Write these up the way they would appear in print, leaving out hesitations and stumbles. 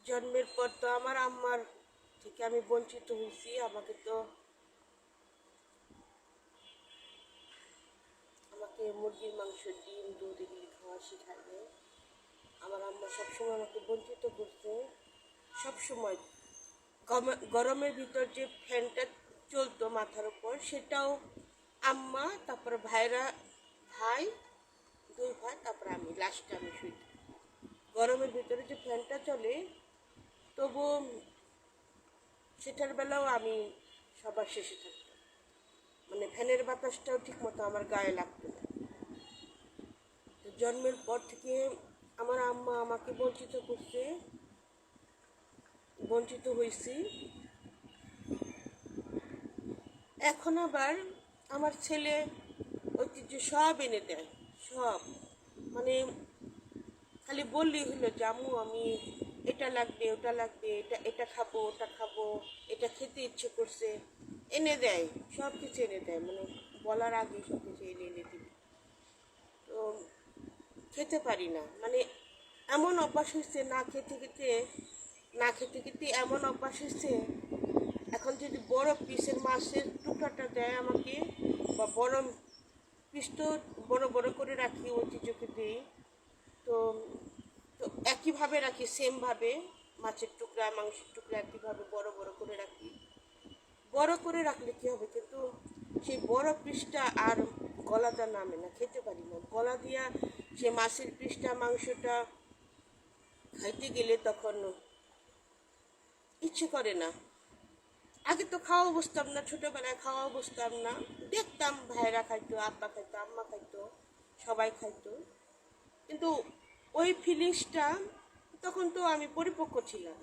জন্মের পর তো আমার আম্মার থেকে আমি বঞ্চিত হয়েছি। আমাকে মুরগির মাংস, ডিম, দুধ এগুলি খাওয়া শিখায়নি। আমার আম্মা সবসময় আমাকে বঞ্চিত করছে। সবসময় গরমের ভিতর যে ফ্যানটা চলতো মাথার উপর, সেটাও আম্মা, তারপর ভাই, দুই ভাই, তারপর আমি, লাস্টে আমি শুইতাম। গরমের ভিতরে যে ফ্যানটা চলে, তবু সেটার বেলাও আমি সবার শেষে থাকতাম। মানে ফ্যানের বাতাসটাও ঠিক মতো আমার গায়ে লাগতো না। তো জন্মের পর থেকে আমার আম্মা আমাকে বঞ্চিত হয়েছি। এখন আবার আমার ছেলে ঐতিহ্য সব এনে দেয়, সব। মানে খালি বললেই হলো যে আম্মু আমি এটা লাগবে, ওটা লাগবে, এটা খাবো, ওটা খাবো, এটা খেতে ইচ্ছে করছে, এনে দেয়, সব কিছু এনে দেয়। মানে বলার আগে সব কিছু এনে এনে দিবে। তো খেতে পারি না, মানে এমন অভ্যাস হয়েছে, না খেতে খেতে এমন অভ্যাস হয়েছে। এখন যদি বড় পিসের মাছের টুকরাটা দেয় আমাকে, বা বড় পিস তো বড় বড় করে রাখি, ঐতিহ্যকে দিই। তো তো একইভাবে রাখি, সেমভাবে মাছের টুকরা, মাংসের টুকরা একইভাবে বড় বড় করে রাখি। বড় করে রাখলে কী হবে, কিন্তু সেই বড় পিসটা আর গলাটা নামে না, খেতে পারি না। গলা দিয়া সে মাছের পিসটা, মাংসটা খাইতে গেলে তখন ইচ্ছে করে না। আগে তো খাওয়া বসতাম না, ছোটোবেলায় খাওয়া বসতাম না, দেখতাম ভাইরা খাইতো, আব্বা খাইতো, আম্মা খাইতো, সবাই খাইতো। কিন্তু ওই ফিলিংসটা, তখন তো আমি পরিপক্ক ছিলাম।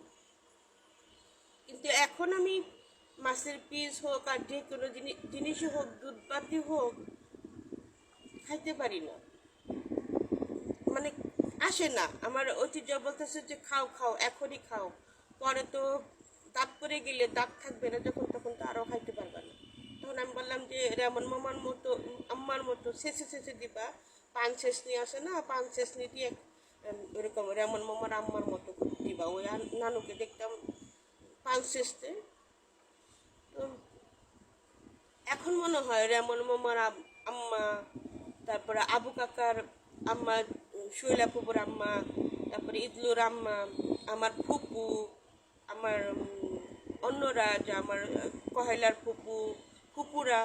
কিন্তু এখন আমি মাছের পিস হোক আর যে কোনো জিনিসই হোক, দুধ বাতি হোক, খাইতে পারি না। মানে আসে না। আমার ঐতিহ্য বলতেছে যে খাও খাও, এখনই খাও, পরে তো দাঁত পরে গেলে দাঁত থাকবে না, যখন তখন তো আরও খাইতে পারবে না। তখন আমি বললাম যে রেমন মামার মতো, আম্মার মতো শেষে শেষে দিবা, পান শেষনি আসে না, পান শেষনি দিয়ে এরকম রেমন মামার আম্মার মতো দিবা। ওই নানুকে দেখতাম পান শেষতে। তো এখন মনে হয় রেমন মামার আম্মা, তারপরে আবু কাকার আম্মা, শৈলা ফুপুর আম্মা, তারপরে ইদলুর আম্মা, আমার ফুপু, আমার অন্যরা, যে আমার কহেলার ফুপুরা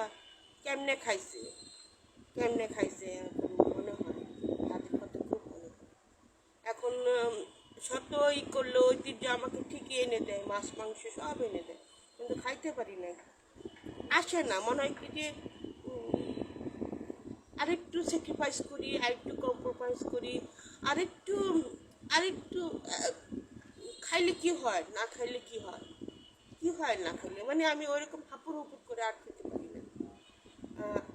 কেমনে খাইছে এখন মনে হয়, তাদের কথা খুব মনে হয়। এখন শত করলে ঐতিহ্য আমাকে ঠিকই এনে দেয়, মাছ মাংস সব এনে দেয়, কিন্তু খাইতে পারি না, আসে না। মনে হয় কি যে আরেকটু স্যাক্রিফাইস করি, আরেকটু কম্প্রোমাইজ করি, আরেকটু আরেকটু খাইলে কি হয়, না খাইলে কি হয়, না খাইলে। মানে আমি ওইরকম হাপুর হুপুর করে আর খেতে পারি না।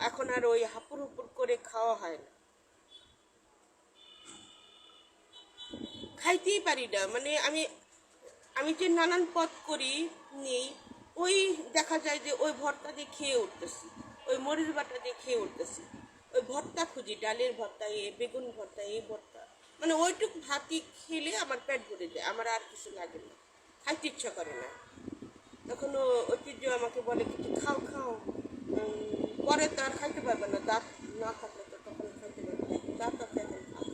এখন আর ওই হাপুর হুপুর করে খাওয়া হয় না, খাইতেই পারি না। মানে আমি যে নানান পথ করি, নেই, ওই দেখা যায় যে ওই ভর্তা দিয়ে খেয়ে উঠতেছি, ওই মরিচ বাটা দিয়ে খেয়ে উঠতেছি, ওই ভর্তা খুঁজি, ডালের ভর্তা, বেগুন ভর্তা, এই ভর্তা। মানে ওইটুকু ভাতই খেলে আমার পেট ভরে যায়, আমার আর কিছু লাগে না, খাইতে ইচ্ছা করে না। তখন ঐতিহ্য আমাকে বলে কিছু খাও খাও, পরে তো আর খাইতে পারবে না, দাঁত না থাকলে তো তখন খাইতে পারবে না, দাঁত আছে এখন খাওয়া।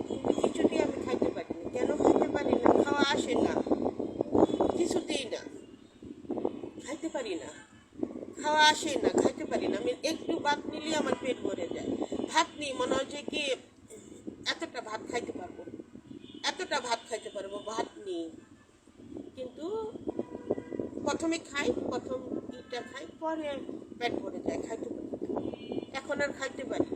কিন্তু কিছুতেই আমি খাইতে পারি না। কেন খাইতে পারি না? খাওয়া আসে না, কিছুতেই না, খাইতে পারি না, খাওয়া আসে না, খাইতে পারি না। আমি একটু ভাত নিলেই আমার পেট ভরে যায়। ভাত নিই, মনে হয় যে কি এতটা ভাত খাইতে পারবো, ভাত নিই। কিন্তু প্রথম ইটা খাই, পরে পেট ভরে যায়, খাইতে পারি না। এখন আর খাইতে পারি না।